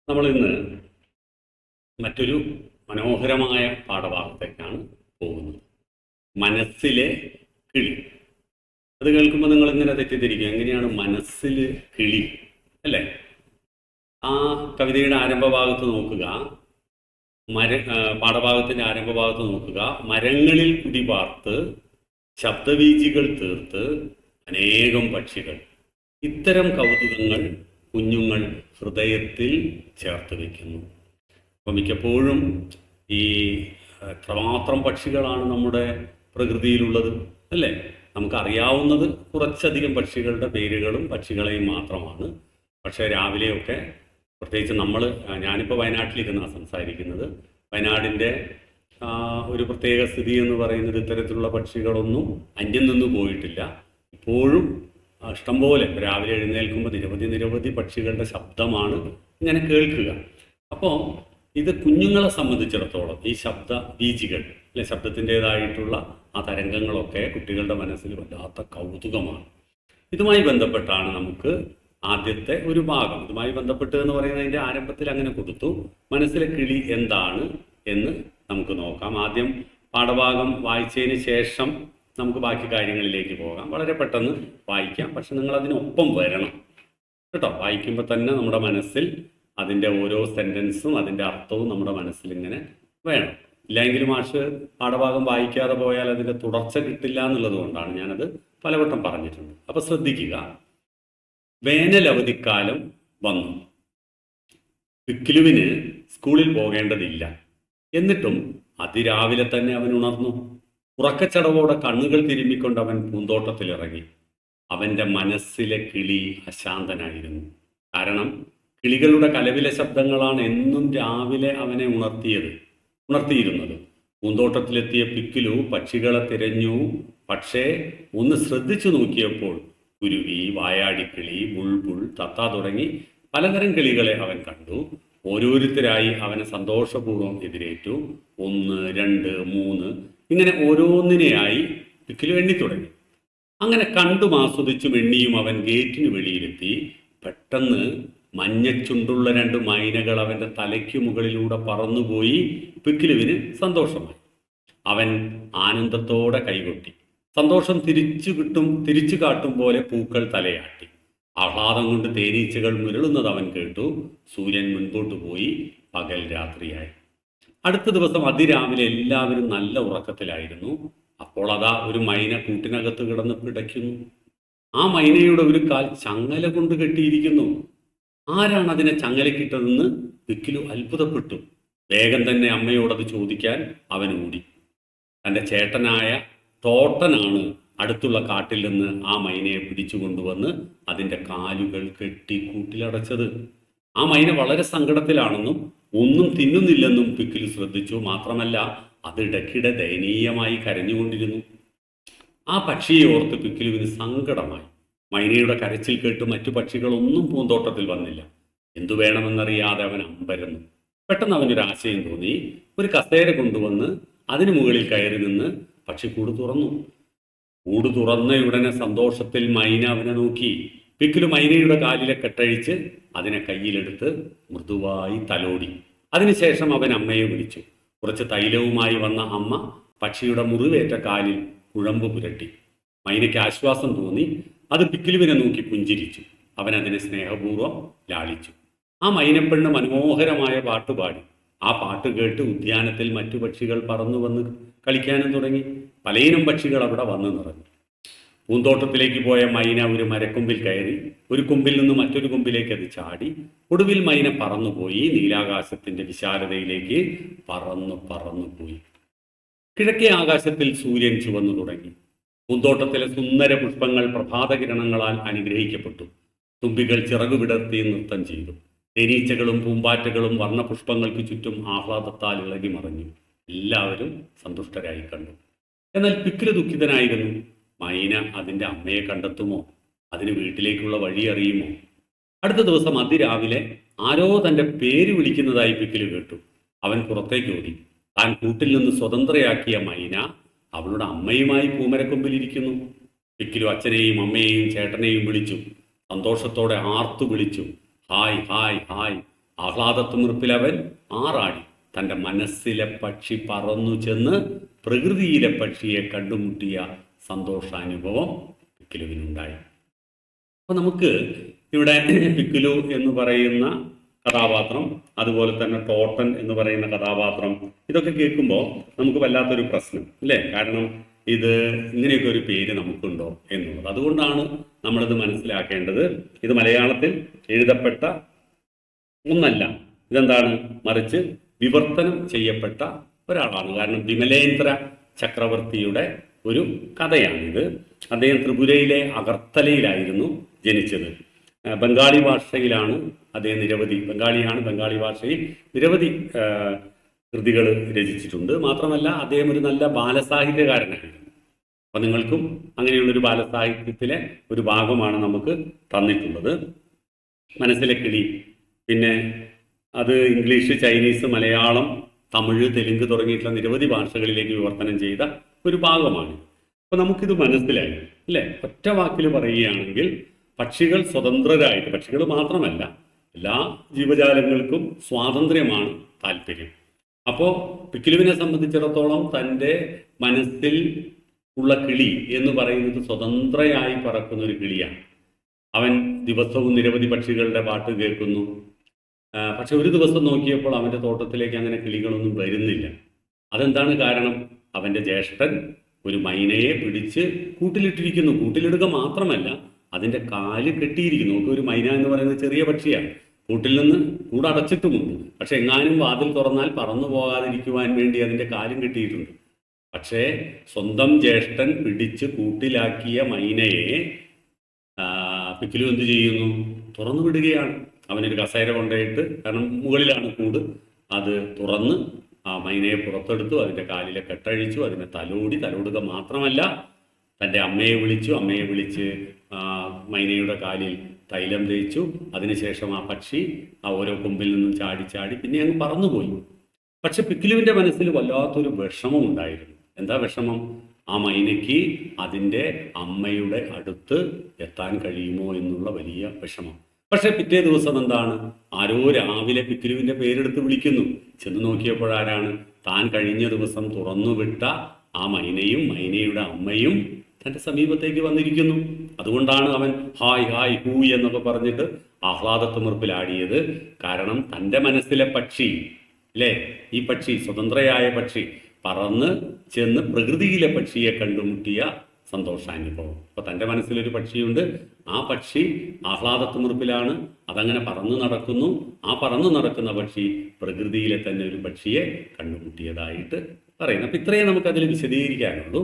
നമ്മൾ ഇന്ന് മറ്റൊരു മനോഹരമായ പാഠഭാഗത്തേക്കാണ് പോകുന്നത്. മനസ്സിലെ കിളി. അത് കേൾക്കുമ്പോൾ നിങ്ങൾ ഇങ്ങനെ തെറ്റിദ്ധരിക്കും, എങ്ങനെയാണ് മനസ്സിൽ കിളി അല്ലേ? ആ കവിതയുടെ ആരംഭഭാഗത്ത് നോക്കുക, പാഠഭാഗത്തിൻ്റെ ആരംഭഭാഗത്ത് നോക്കുക. മരങ്ങളിൽ കുടിപാർത്ത് ശബ്ദവീചികൾ തീർത്ത് അനേകം പക്ഷികൾ. ഇത്തരം കൗതുകങ്ങൾ കുഞ്ഞുങ്ങൾ ഹൃദയത്തിൽ ചേർത്ത് വയ്ക്കുന്നു. അപ്പോൾ മിക്കപ്പോഴും ഈ എത്രമാത്രം പക്ഷികളാണ് നമ്മുടെ പ്രകൃതിയിലുള്ളത് അല്ലേ? നമുക്കറിയാവുന്നത് കുറച്ചധികം പക്ഷികളുടെ പേരുകളും പക്ഷികളെയും മാത്രമാണ്. പക്ഷേ രാവിലെയൊക്കെ പ്രത്യേകിച്ച് ഞാനിപ്പോൾ വയനാട്ടിലിരുന്നാണ് സംസാരിക്കുന്നത്. വയനാടിൻ്റെ ഒരു പ്രത്യേക സ്ഥിതി എന്ന് പറയുന്നത് ഇത്തരത്തിലുള്ള പക്ഷികളൊന്നും അന്യം നിന്ന് പോയിട്ടില്ല. ഇപ്പോഴും ഇഷ്ടംപോലെ രാവിലെ എഴുന്നേൽക്കുമ്പോൾ നിരവധി പക്ഷികളുടെ ശബ്ദമാണ് ഇങ്ങനെ കേൾക്കുക. അപ്പോൾ ഇത് കുഞ്ഞുങ്ങളെ സംബന്ധിച്ചിടത്തോളം ഈ ശബ്ദ ബീജികൾ അല്ലെ, ശബ്ദത്തിൻ്റെതായിട്ടുള്ള ആ തരംഗങ്ങളൊക്കെ കുട്ടികളുടെ മനസ്സിൽ വല്ലാത്ത കൗതുകമാണ്. ഇതുമായി ബന്ധപ്പെട്ടാണ് നമുക്ക് ആദ്യത്തെ ഒരു ഭാഗം. ഇതുമായി ബന്ധപ്പെട്ട് എന്ന് പറയുന്നതിൻ്റെ ആരംഭത്തിൽ അങ്ങനെ കൊടുത്തു. മനസ്സിലെ കിളി എന്താണ് എന്ന് നമുക്ക് നോക്കാം. ആദ്യം പാഠഭാഗം വായിച്ചതിന് ശേഷം നമുക്ക് ബാക്കി കാര്യങ്ങളിലേക്ക് പോകാം. വളരെ പെട്ടെന്ന് വായിക്കാം, പക്ഷെ നിങ്ങൾ അതിനൊപ്പം വരണം കേട്ടോ. വായിക്കുമ്പോൾ തന്നെ നമ്മുടെ മനസ്സിൽ അതിൻ്റെ ഓരോ സെൻറ്റൻസും അതിൻ്റെ അർത്ഥവും നമ്മുടെ മനസ്സിൽ ഇങ്ങനെ വേണം. ഇല്ലെങ്കിൽ മാഷ് പാഠഭാഗം വായിക്കാതെ പോയാൽ അതിൻ്റെ തുടർച്ച കിട്ടില്ല എന്നുള്ളത് കൊണ്ടാണ് ഞാനത് പലവട്ടം പറഞ്ഞിട്ടുണ്ട്. അപ്പോൾ ശ്രദ്ധിക്കുക. വേനൽ അവധിക്കാലം വന്നു. പിക്കിലുവിന് സ്കൂളിൽ പോകേണ്ടതില്ല. എന്നിട്ടും അതിരാവിലെ തന്നെ അവൻ ഉണർന്നു. ഉറക്കച്ചടവോടെ കണ്ണുകൾ തിരുമ്മിക്കൊണ്ട് അവൻ പൂന്തോട്ടത്തിലിറങ്ങി. അവൻ്റെ മനസ്സിലെ കിളി അശാന്തനായിരുന്നു. കാരണം കിളികളുടെ കലവിലെ ശബ്ദങ്ങളാണ് എന്നും രാവിലെ അവനെ ഉണർത്തിയിരുന്നത്. പൂന്തോട്ടത്തിലെത്തിയ പിക്കിലു പക്ഷികളെ തിരഞ്ഞു. പക്ഷേ ഒന്ന് ശ്രദ്ധിച്ചു നോക്കിയപ്പോൾ കുരുവി, വായാടിക്കിളി, ബുൾബുൾ, തത്ത തുടങ്ങി പലതരം കിളികളെ അവൻ കണ്ടു. ഓരോരുത്തരായി അവനെ സന്തോഷപൂർവ്വം എതിരേറ്റു. 1, 2, 3 ഇങ്ങനെ ഓരോന്നിനെയായി പിക്കിലു എണ്ണി തുടങ്ങി. അങ്ങനെ കണ്ടും ആസ്വദിച്ചും എണ്ണിയും അവൻ ഗേറ്റിന് വെളിയിലെത്തി. പെട്ടെന്ന് മഞ്ഞച്ചുണ്ടുള്ള 2 മൈനകൾ അവൻ്റെ തലയ്ക്ക് മുകളിലൂടെ പറന്നുപോയി. പിക്കിലുവിന് സന്തോഷമായി. അവൻ ആനന്ദത്തോടെ കൈകൊട്ടി. സന്തോഷം തിരിച്ചു കാട്ടും പോലെ പൂക്കൾ തലയാട്ടി. ആഹ്ലാദം കൊണ്ട് തേനീച്ചകൾ മുരളുന്നത് അവൻ കേട്ടു. സൂര്യൻ മുൻപോട്ട് പോയി. പകൽ രാത്രിയായി. അടുത്ത ദിവസം അതിരാവിലെ എല്ലാവരും നല്ല ഉറക്കത്തിലായിരുന്നു. അപ്പോൾ അതാ ഒരു മൈന കൂട്ടിനകത്ത് കിടന്ന് പിടയ്ക്കുന്നു. ആ മൈനയുടെ ഒരു കാൽ ചങ്ങല കൊണ്ട് കെട്ടിയിരിക്കുന്നു. ആരാണ് അതിനെ ചങ്ങലക്കിട്ടതെന്ന് പിക്കിലു അത്ഭുതപ്പെട്ടു. വേഗം തന്നെ അമ്മയോടത് ചോദിക്കാൻ അവൻ ഓടി. തൻ്റെ ചേട്ടനായ തോട്ടനാണ് അടുത്തുള്ള കാട്ടിൽ നിന്ന് ആ മൈനയെ പിടിച്ചു കൊണ്ടുവന്ന് അതിൻ്റെ കാലുകൾ കെട്ടി കൂട്ടിലടച്ചത്. ആ മൈന വളരെ സങ്കടത്തിലാണെന്നും ഒന്നും തിന്നുന്നില്ലെന്നും പിക്കിലു ശ്രദ്ധിച്ചു. മാത്രമല്ല അതിടയ്ക്കിടെ ദയനീയമായി കരഞ്ഞുകൊണ്ടിരുന്നു. ആ പക്ഷിയെ ഓർത്ത് പിക്കിലുവിന് സങ്കടമായി. മൈനയുടെ കരച്ചിൽ കേട്ട് മറ്റു പക്ഷികളൊന്നും പൂന്തോട്ടത്തിൽ വന്നില്ല. എന്തു വേണമെന്നറിയാതെ അവൻ അമ്പരന്നു. പെട്ടെന്ന് അവനൊരു ആശയം തോന്നി. ഒരു കസേര കൊണ്ടുവന്ന് അതിനു മുകളിൽ കയറി നിന്ന് പക്ഷിക്കൂട് തുറന്നു. കൂട് തുറന്നയുടനെ സന്തോഷത്തിൽ മൈന അവനെ നോക്കി. പിക്കിലു മൈനയുടെ കാലിലെ കെട്ടഴിച്ച് അതിനെ കയ്യിലെടുത്ത് മൃദുവായി തലോടി. അതിനുശേഷം അവൻ അമ്മയെ വിളിച്ചു. കുറച്ച് തൈലവുമായി വന്ന അമ്മ പക്ഷിയുടെ മുറിവേറ്റ കാലിൽ കുഴമ്പ് പുരട്ടി. മൈനയ്ക്ക് ആശ്വാസം തോന്നി. അത് പിക്കിലുവിനെ നോക്കി പുഞ്ചിരിച്ചു. അവൻ അതിനെ സ്നേഹപൂർവ്വം ലാളിച്ചു. ആ മൈനപ്പെണ്ണ് മനോഹരമായ പാട്ടുപാടി. ആ പാട്ട് കേട്ട് ഉദ്യാനത്തിൽ മറ്റു പക്ഷികൾ പറന്നു വന്ന് കളിക്കാനും തുടങ്ങി. പലയിനം പക്ഷികൾ അവിടെ വന്നു നിറഞ്ഞു. പൂന്തോട്ടത്തിലേക്ക് പോയ മൈന ഒരു മരക്കൊമ്പിൽ കയറി. ഒരു കൊമ്പിൽ നിന്ന് മറ്റൊരു കൊമ്പിലേക്ക് അത് ചാടി. ഒടുവിൽ മൈന പറന്നുപോയി. നീലാകാശത്തിന്റെ വിശാലതയിലേക്ക് പറന്നുപോയി. കിഴക്കേ ആകാശത്തിൽ സൂര്യൻ ചുവന്നു തുടങ്ങി. പൂന്തോട്ടത്തിലെ സുന്ദര പുഷ്പങ്ങൾ പ്രഭാതകിരണങ്ങളാൽ അനുഗ്രഹിക്കപ്പെട്ടു. തുമ്പികൾ ചിറകുവിടർത്തി നൃത്തം ചെയ്തു. തേനീച്ചകളും പൂമ്പാറ്റകളും വർണ്ണപുഷ്പങ്ങൾക്ക് ചുറ്റും ആഹ്ലാദത്താൽ ഇളകി മറഞ്ഞു. എല്ലാവരും സന്തുഷ്ടരായി കണ്ടു. എന്നാൽ പിക്കിലു ദുഃഖിതനായിരുന്നു. മൈന അതിൻ്റെ അമ്മയെ കണ്ടെത്തുമോ? അതിന് വീട്ടിലേക്കുള്ള വഴി അറിയുമോ? അടുത്ത ദിവസം അതിരാവിലെ ആരോ തൻ്റെ പേര് വിളിക്കുന്നതായി പിക്കിലു കേട്ടു. അവൻ പുറത്തേക്ക് ഓടി. താൻ കൂട്ടിൽ നിന്ന് സ്വതന്ത്രയാക്കിയ മൈന അവളുടെ അമ്മയുമായി പൂമരക്കൊമ്പിലിരിക്കുന്നു. പിക്കിലു അച്ഛനെയും അമ്മയെയും ചേട്ടനെയും വിളിച്ചു. സന്തോഷത്തോടെ ആർത്തു വിളിച്ചു. Hi hi hi. ആഹ്ലാദത്തുമിർപ്പിൽ അവൻ ആറാടി. തൻ്റെ മനസ്സിലെ പക്ഷി പറന്നു ചെന്ന് പ്രകൃതിയിലെ പക്ഷിയെ കണ്ടുമുട്ടിയ സന്തോഷാനുഭവം പിക്കിലുവിനുണ്ടായി. അപ്പോൾ നമുക്ക് ഇവിടെ പിക്കിലു എന്ന് പറയുന്ന കഥാപാത്രം, അതുപോലെ തന്നെ ടോട്ടൻ എന്ന് പറയുന്ന കഥാപാത്രം, ഇതൊക്കെ കേൾക്കുമ്പോൾ നമുക്ക് വല്ലാത്തൊരു പ്രശ്നം അല്ലേ? കാരണം ഇത് ഇങ്ങനെയൊക്കെ ഒരു പേര് നമുക്കുണ്ടോ എന്നുള്ളത്. അതുകൊണ്ടാണ് നമ്മളിത് മനസ്സിലാക്കേണ്ടത്. ഇത് മലയാളത്തിൽ എഴുതപ്പെട്ട ഒന്നല്ല. ഇതെന്താണ്? മറിച്ച് വിവർത്തനം ചെയ്യപ്പെട്ട ഒരാളാണ്. കാരണം വിമലേന്ദ്ര ചക്രവർത്തിയുടെ ഒരു കഥയാണിത്. അദ്ദേഹം ത്രിപുരയിലെ അഗർത്തലയിലായിരുന്നു ജനിച്ചത്. ബംഗാളി ഭാഷയിലാണ് അദ്ദേഹം ബംഗാളി ഭാഷയിൽ നിരവധി കൃതികൾ രചിച്ചിട്ടുണ്ട്. മാത്രമല്ല അദ്ദേഹം ഒരു നല്ല ബാലസാഹിത്യകാരനായിരുന്നു. അപ്പം നിങ്ങൾക്കും അങ്ങനെയുള്ളൊരു ബാലസാഹിത്യത്തിലെ ഒരു ഭാഗമാണ് നമുക്ക് തന്നിട്ടുള്ളത്. മനസ്സിലെ കിളി, പിന്നെ അത് ഇംഗ്ലീഷ്, ചൈനീസ്, മലയാളം, തമിഴ്, തെലുങ്ക് തുടങ്ങിയിട്ടുള്ള നിരവധി ഭാഷകളിലേക്ക് വിവർത്തനം ചെയ്ത ഒരു ഭാഗമാണ്. അപ്പോൾ നമുക്കിത് മനസ്സിലായി അല്ലേ? ഒറ്റ വാക്കിൽ പറയുകയാണെങ്കിൽ പക്ഷികൾ സ്വതന്ത്രരായിട്ട്, പക്ഷികൾ മാത്രമല്ല എല്ലാ ജീവജാലങ്ങൾക്കും സ്വാതന്ത്ര്യമാണ് താല്പര്യം. അപ്പോൾ പിക്കിലുവിനെ സംബന്ധിച്ചിടത്തോളം തൻ്റെ മനസ്സിൽ ഉള്ള കിളി എന്ന് പറയുന്നത് സ്വതന്ത്രയായി പറക്കുന്ന ഒരു കിളിയാണ്. അവൻ ദിവസവും നിരവധി പക്ഷികളുടെ പാട്ട് കേൾക്കുന്നു. പക്ഷെ ഒരു ദിവസം നോക്കിയപ്പോൾ അവൻ്റെ തോട്ടത്തിലേക്ക് അങ്ങനെ കിളികളൊന്നും വരുന്നില്ല. അതെന്താണ് കാരണം? അവൻ്റെ ജ്യേഷ്ഠൻ ഒരു മൈനയെ പിടിച്ച് കൂട്ടിലിട്ടിരിക്കുന്നു. കൂട്ടിലിടുക മാത്രമല്ല, അതിൻ്റെ കാല് കെട്ടിയിരിക്കുന്നു. നമുക്ക് ഒരു മൈന എന്ന് പറയുന്നത് ചെറിയ പക്ഷിയാണ്. കൂട്ടിൽ നിന്ന് കൂടടച്ചിട്ടുമുണ്ട്. പക്ഷെ എങ്ങാനും വാതിൽ തുറന്നാൽ പറന്നു പോകാതിരിക്കുവാൻ വേണ്ടി അതിൻ്റെ കാലും കെട്ടിയിട്ടുണ്ട്. പക്ഷേ സ്വന്തം ജ്യേഷ്ഠൻ പിടിച്ച് കൂട്ടിലാക്കിയ മൈനയെ പിക്കിലു എന്ത് ചെയ്യുന്നു? തുറന്നു വിടുകയാണ്. അവനൊരു കസേര കൊണ്ടുപോയിട്ട്, കാരണം മുകളിലാണ് കൂട്, അത് തുറന്ന് ആ മൈനയെ പുറത്തെടുത്തു. അതിൻ്റെ കാലിലെ കെട്ടഴിച്ചു. അതിനെ തലോടുക മാത്രമല്ല, തൻ്റെ അമ്മയെ വിളിച്ച് മൈനയുടെ കാലിൽ തൈലം തേച്ചു. അതിനുശേഷം ആ പക്ഷി ആ ഓരോ കൊമ്പിൽ നിന്നും ചാടി പിന്നെ അങ്ങ് പറന്നുപോയി. പക്ഷെ പിക്കിലുവിൻ്റെ മനസ്സിൽ വല്ലാത്തൊരു വിഷമം ഉണ്ടായിരുന്നു. എന്താ വിഷമം? ആ മൈനയ്ക്ക് അതിൻ്റെ അമ്മയുടെ അടുത്ത് എത്താൻ കഴിയുമോ എന്നുള്ള വലിയ വിഷമം. പക്ഷെ പിറ്റേ ദിവസം എന്താണ്? ആരോ രാവിലെ പിക്കിലുവിൻ്റെ പേരെടുത്ത് വിളിക്കുന്നു. ചെന്ന് നോക്കിയപ്പോഴാരാണ്? താൻ കഴിഞ്ഞ ദിവസം തുറന്നുവിട്ട ആ മൈനയും മൈനയുടെ അമ്മയും തൻ്റെ സമീപത്തേക്ക് വന്നിരിക്കുന്നു. അതുകൊണ്ടാണ് അവൻ ഹായ് ഹായ് ഹൂ എന്നൊക്കെ പറഞ്ഞിട്ട് ആഹ്ലാദത്തുമിർപ്പിലാടിയത്. കാരണം തൻ്റെ മനസ്സിലെ പക്ഷി അല്ലേ, ഈ പക്ഷി, സ്വതന്ത്രയായ പക്ഷി, പറന്ന് ചെന്ന് പ്രകൃതിയിലെ പക്ഷിയെ കണ്ടുമുട്ടിയ സന്തോഷാനുഭവം. അപ്പോൾ തൻ്റെ മനസ്സിലൊരു പക്ഷിയുണ്ട്. ആ പക്ഷി ആഹ്ലാദത്തുമിർപ്പിലാണ്. അതങ്ങനെ പറന്നു നടക്കുന്നു. ആ പറന്നു നടക്കുന്ന പക്ഷി പ്രകൃതിയിലെ തന്നെ ഒരു പക്ഷിയെ കണ്ടുമുട്ടിയതായിട്ട് പറയുന്നു. അപ്പം ഇത്രയും നമുക്കതിൽ വിശദീകരിക്കാനുള്ളൂ.